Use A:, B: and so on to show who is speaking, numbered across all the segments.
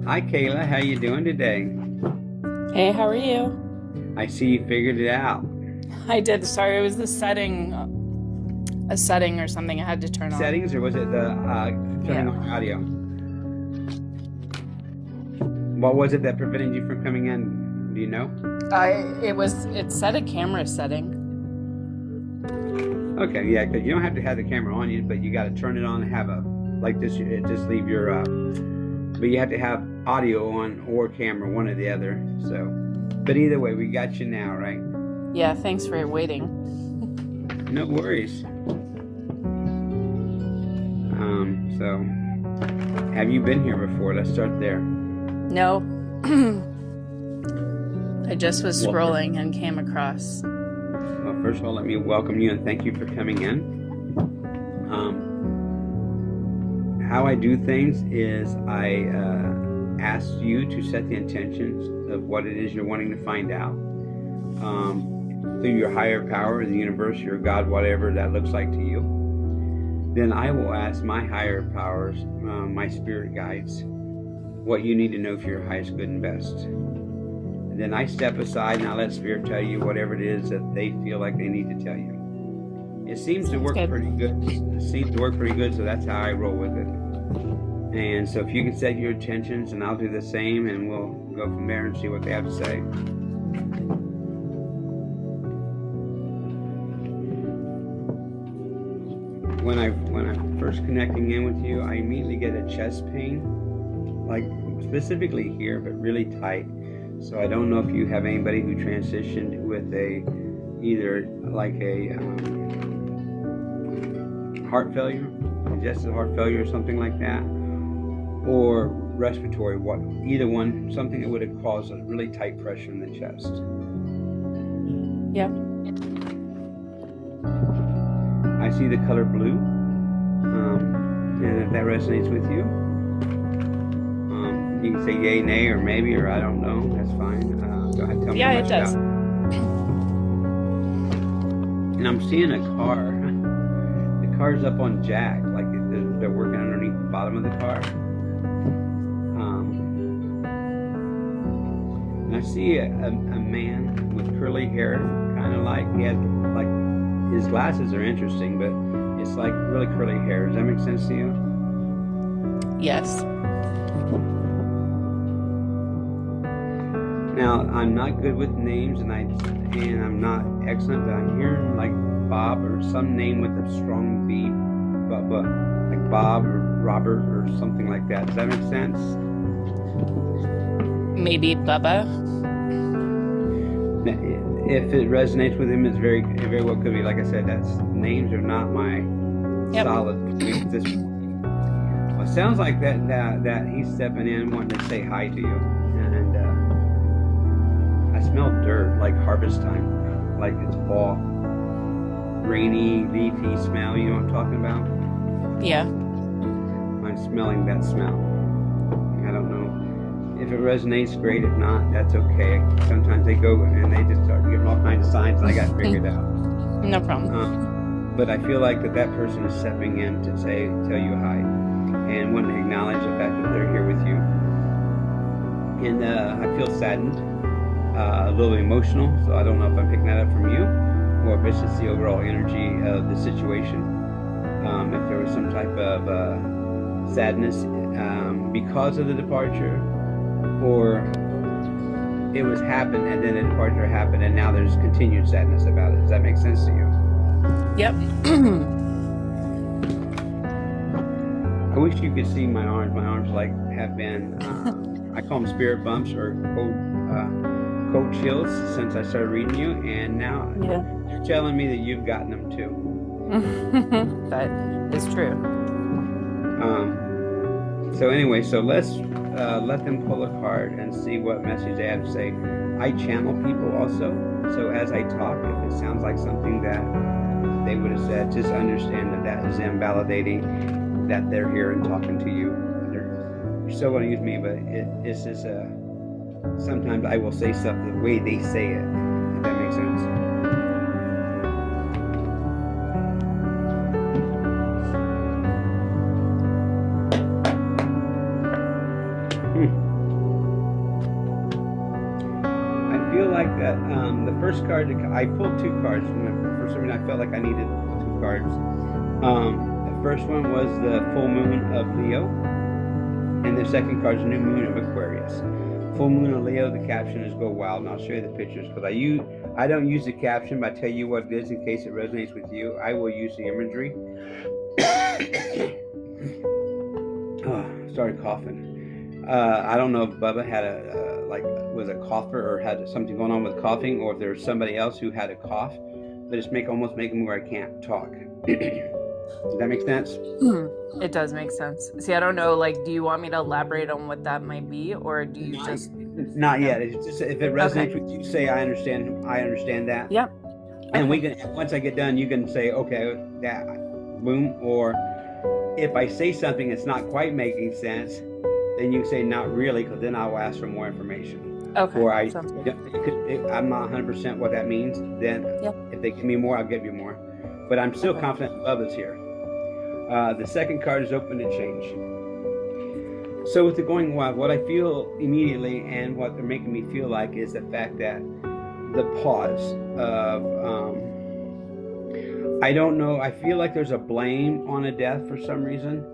A: Hi Kayla, how you doing today?
B: Hey, how are you?
A: I see you figured it out.
B: I did. Sorry, it was a setting or something I had to turn on.
A: Settings or was it the turning
B: Yeah.
A: on audio? What was it that prevented you from coming in? Do you know?
B: It set a camera setting.
A: Okay, yeah, because you don't have to have the camera on you, but you got to turn it on and have a like this. Just leave your, but you have to have audio on or camera, one or the other. So, but either way, we got you now, right?
B: Yeah, thanks for waiting.
A: No worries. So have you been here before? Let's start there.
B: No. I just was scrolling and came across.
A: Well, first of all, let me welcome you and thank you for coming in. How I do things is I ask you to set the intentions of what it is you're wanting to find out through your higher power, the universe, your God, whatever that looks like to you. Then I will ask my higher powers, my spirit guides, what you need to know for your highest good and best. And then I step aside and I let spirit tell you whatever it is that they feel like they need to tell you. It seems to work pretty good. It seems to work pretty good, so that's how I roll with it. And so if you can set your intentions, and I'll do the same, and we'll go from there and see what they have to say. When I'm first connecting in with you, I immediately get a chest pain, like specifically here, but really tight. So I don't know if you have anybody who transitioned with either like a heart failure, congestive heart failure or something like that, or respiratory, either one, something that would have caused a really tight pressure in the chest.
B: Yeah.
A: I see the color blue, and if that resonates with you, you can say yay, nay, or maybe, or I don't know. That's fine. Go ahead, tell me.
B: Yeah, it does.
A: And I'm seeing a car. The car's up on jack, like they're working underneath the bottom of the car. And I see a man with curly hair, kind of like he has like his glasses are interesting, but it's like really curly hair. Does that make sense to you?
B: Yes.
A: Now, I'm not good with names, and I'm not excellent, but I'm hearing like Bob or some name with a strong B, like Bob or Robert or something like that. Does that make sense?
B: Maybe Bubba.
A: If it resonates with him, it very well could be. Like I said, names are not my solid. Well, it sounds like that he's stepping in, wanting to say hi to you, and I smell dirt, like harvest time, like it's fall, rainy, leafy smell. You know what I'm talking about?
B: Yeah.
A: I'm smelling that smell. I don't know if it resonates. Great. If not, that's okay. Sometimes they go and they just start giving all kinds of signs, and I got to figure it out.
B: No problem.
A: But I feel like that person is stepping in to tell you hi, and want to acknowledge the fact that they're here with you. And I feel saddened, a little emotional. So I don't know if I'm picking that up from you, or if it's just the overall energy of the situation. If there was some type of sadness because of the departure, or it was happened and then the departure happened and now there's continued sadness about it. Does that make sense to you?
B: Yep.
A: I wish you could see my arms. My arms like have been, I call them spirit bumps or cold chills since I started reading you, and now you're telling me that you've gotten them too.
B: That is true.
A: So anyway, so let's let them pull a card and see what message they have to say. I channel people also, so as I talk, if it sounds like something that they would have said, just understand that is them validating that they're here and talking to you. They're still going to use me, but it's just sometimes I will say stuff the way they say it, if that makes sense. that the first card, I pulled two cards. And for some reason, I felt like I needed two cards. The first one was the full moon of Leo, and the second card is new moon of Aquarius. Full moon of Leo, the caption is "Go Wild," and I'll show you the pictures because I don't use the caption, but I tell you what it is in case it resonates with you. I will use the imagery. Started coughing. I don't know if Bubba had was a cougher or had something going on with coughing, or if there was somebody else who had a cough, but it's almost making me where I can't talk. Does that make sense?
B: It does make sense. See, I don't know, like, do you want me to elaborate on what that might be, or do you just...
A: Not yet. It's just, if it resonates with you, say, I understand that.
B: Yep.
A: And we can, once I get done, you can say, okay, that, boom, or if I say something that's not quite making sense, then you can say, not really, because then I will ask for more information.
B: Okay.
A: Or I'm not 100% what that means, then if they give me more, I'll give you more. But I'm still confident Bubba's here. The second card is open to change. So with the going wild, what I feel immediately and what they're making me feel like is the fact that the pause of, I don't know, I feel like there's a blame on a death for some reason.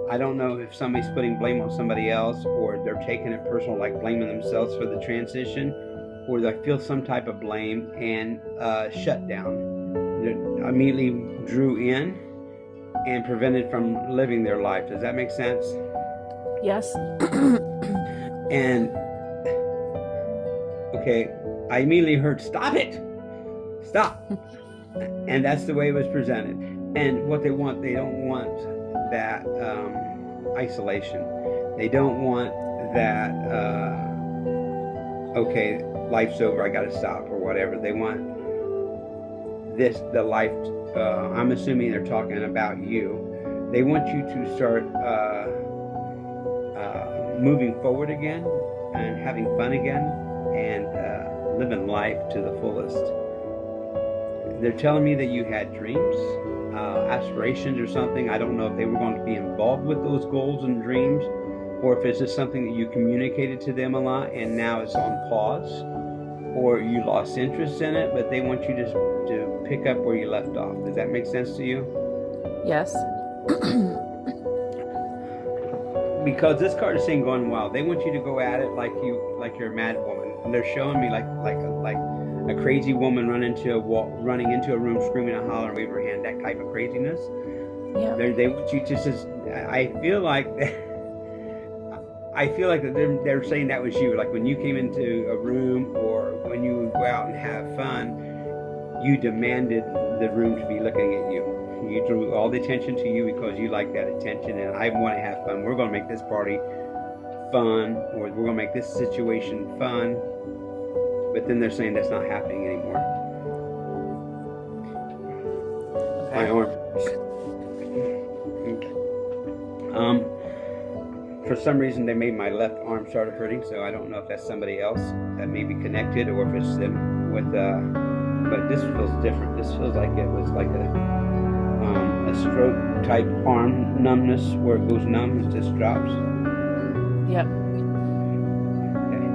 A: I don't know if somebody's putting blame on somebody else, or they're taking it personal, like blaming themselves for the transition, or they feel some type of blame and shut down. They immediately drew in and prevented from living their life. Does that make sense?
B: Yes.
A: And okay, I immediately heard, stop it, stop. And that's the way it was presented. And what they want, they don't want that isolation. They don't want that, okay, life's over, I gotta stop, or whatever. They want the life, I'm assuming they're talking about you. They want you to start moving forward again and having fun again and living life to the fullest. They're telling me that you had dreams, aspirations or something. I don't know if they were going to be involved with those goals and dreams, or if it's just something that you communicated to them a lot and now it's on pause, or you lost interest in it, but they want you to pick up where you left off. Does that make sense to you?
B: Yes.
A: Because this card is saying going wild. They want you to go at it like you're a mad woman. And they're showing me like a crazy woman running into a room, screaming and hollering, wave her hand, that type of craziness.
B: Yeah.
A: They want you to just. I feel like that they're saying that was you. Like when you came into a room, or when you would go out and have fun, you demanded the room to be looking at you. You drew all the attention to you because you like that attention, and I want to have fun. We're going to make this party fun, or we're going to make this situation fun. But then they're saying that's not happening anymore.
B: Okay.
A: My arm. For some reason, they made my left arm start hurting, so I don't know if that's somebody else that may be connected, or if it's them with. But this feels different. This feels like it was like a stroke type arm numbness, where it goes numb, it just drops.
B: Yep.
A: Okay.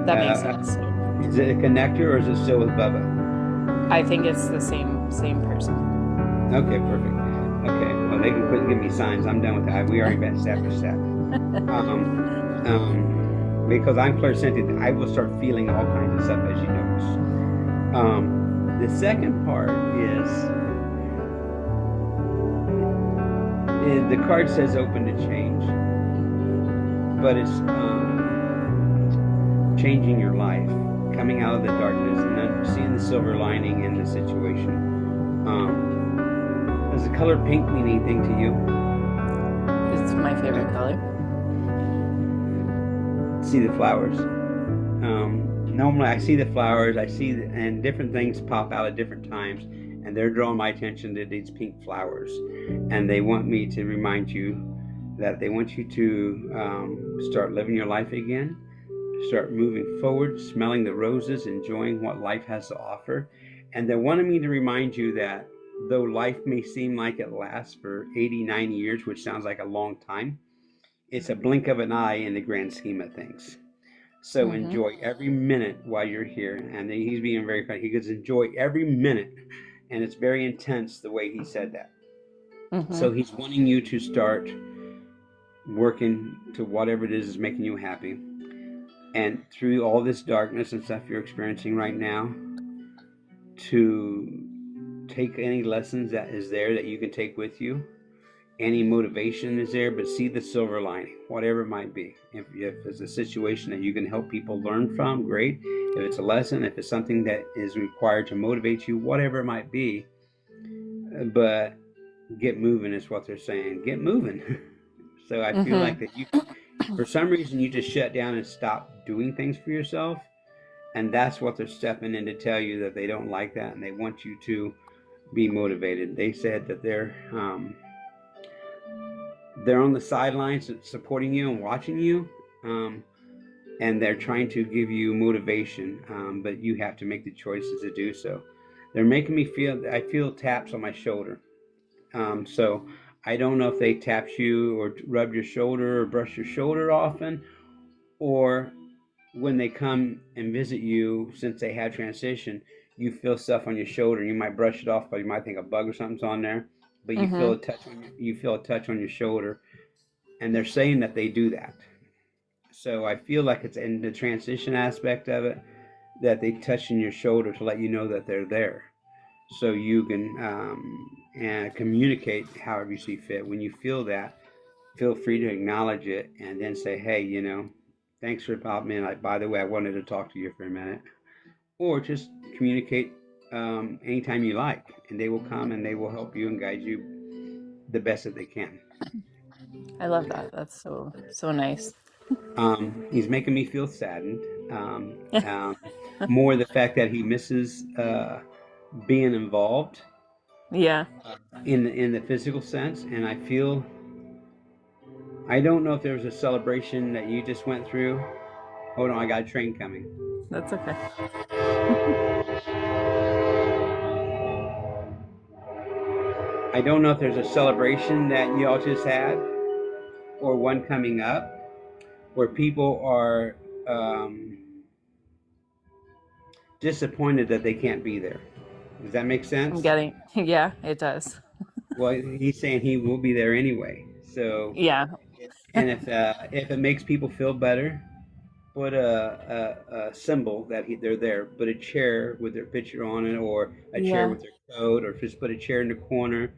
B: That makes sense.
A: Is it a connector, or is it still with Bubba?
B: I think it's the same person.
A: Okay, perfect. Okay, well, they can quit and give me signs. I'm done with that. We already been step for step. Because I'm clairsentient, I will start feeling all kinds of stuff, as you notice. The second part is the card says open to change, but it's changing your life, coming out of the darkness and seeing the silver lining in the situation. Does the color pink mean anything to you?
B: It's my favorite color.
A: See the flowers. Normally I see the flowers, and different things pop out at different times, and they're drawing my attention to these pink flowers. And they want me to remind you that they want you to start living your life again, start moving forward, smelling the roses, enjoying what life has to offer. And they wanted me to remind you that though life may seem like it lasts for 80, 90 years, which sounds like a long time, it's a blink of an eye in the grand scheme of things. So
B: Mhm.
A: enjoy every minute while you're here. And he's being very kind. He goes, enjoy every minute. And it's very intense the way he said that. So
B: Mhm.
A: he's wanting you to start working to whatever it is making you happy. And through all this darkness and stuff you're experiencing right now, to take any lessons that is there that you can take with you, any motivation is there, but see the silver lining, whatever it might be. If it's a situation that you can help people learn from, great. If it's a lesson, if it's something that is required to motivate you, whatever it might be, but get moving is what they're saying. Get moving. So I feel like
B: Mhm.
A: that you, for some reason, you just shut down and stop doing things for yourself, and that's what they're stepping in to tell you that they don't like that and they want you to be motivated. They said that they're on the sidelines supporting you and watching you, um, and they're trying to give you motivation, but you have to make the choices to do so. They're making me feel, I feel taps on my shoulder. So I don't know if they tapped you or rub your shoulder or brush your shoulder often, or when they come and visit you, since they had transition, you feel stuff on your shoulder. You might brush it off, but you might think a bug or something's on there. But you feel a
B: Mhm.
A: touch on you feel a touch on your shoulder, and they're saying that they do that. So I feel like it's in the transition aspect of it that they touch in your shoulder to let you know that they're there, so you can and communicate however you see fit. When you feel that, feel free to acknowledge it and then say, hey, thanks for popping in. Like, by the way, I wanted to talk to you for a minute. Or just communicate anytime you like, and they will come and they will help you and guide you the best that they can.
B: I love that. That's so nice.
A: He's making me feel saddened. Um, um, More the fact that he misses being involved
B: Yeah.
A: in the physical sense, and I don't know if there was a celebration that you just went through. Hold on, I got a train coming.
B: That's okay.
A: I don't know if there's a celebration that y'all just had or one coming up where people are um, disappointed that they can't be there. Does that make
B: I'm
A: sense?
B: getting, yeah, it does.
A: Well, he's saying he will be there anyway. So,
B: Yeah.
A: and if it makes people feel better, put a symbol that they're there. Put a chair with their picture on it, or a chair
B: Yeah.
A: with their code, or just put a chair in the corner,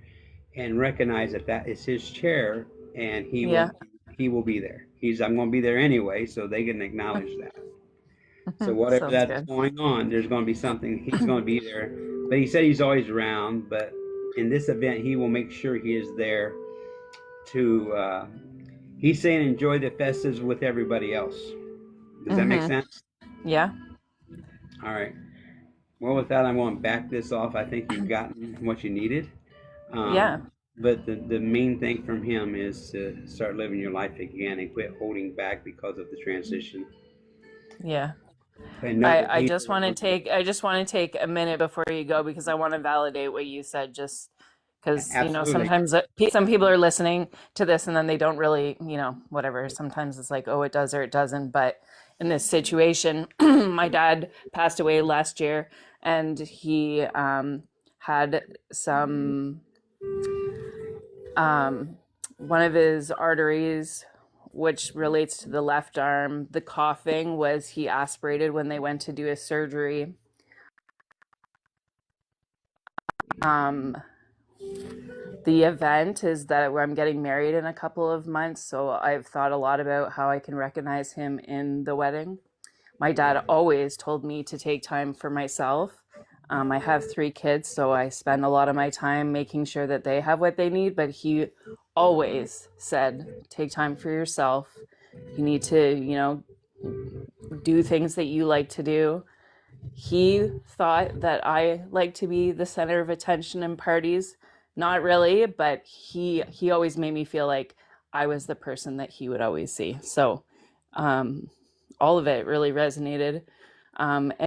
A: and recognize that that is his chair, and
B: Yeah.
A: he will be there. I'm going to be there anyway, so they can acknowledge that. So whatever
B: Sounds
A: that's
B: good.
A: going on, there's going to be something. He's going to be there. But he said he's always around. But in this event, he will make sure he is there to. He's saying enjoy the festives with everybody else. Does that make
B: Mhm.
A: sense?
B: Yeah.
A: All right. Well, with that, I'm going to back this off. I think you've gotten what you needed.
B: Yeah.
A: But the main thing from him is to start living your life again and quit holding back because of the transition.
B: Yeah.
A: And know that
B: just
A: people
B: want to
A: want you.
B: take I just want to take a minute before you go because I want to validate what you said just because
A: Absolutely.
B: sometimes some people are listening to this and then they don't really whatever, sometimes it's like, oh, it does or it doesn't, but in this situation my dad passed away last year and he had some um, one of his arteries, which relates to the left arm, the coughing was he aspirated when they went to do his surgery. Um, the event is that I'm getting married in a couple of months, so I've thought a lot about how I can recognize him in the wedding. My dad always told me to take time for myself. I have 3 kids, so I spend a lot of my time making sure that they have what they need, but he always said, take time for yourself. You need to, do things that you like to do. He thought that I like to be the center of attention in parties. Not really, but he always made me feel like I was the person that he would always see. So, um, all of it really resonated. And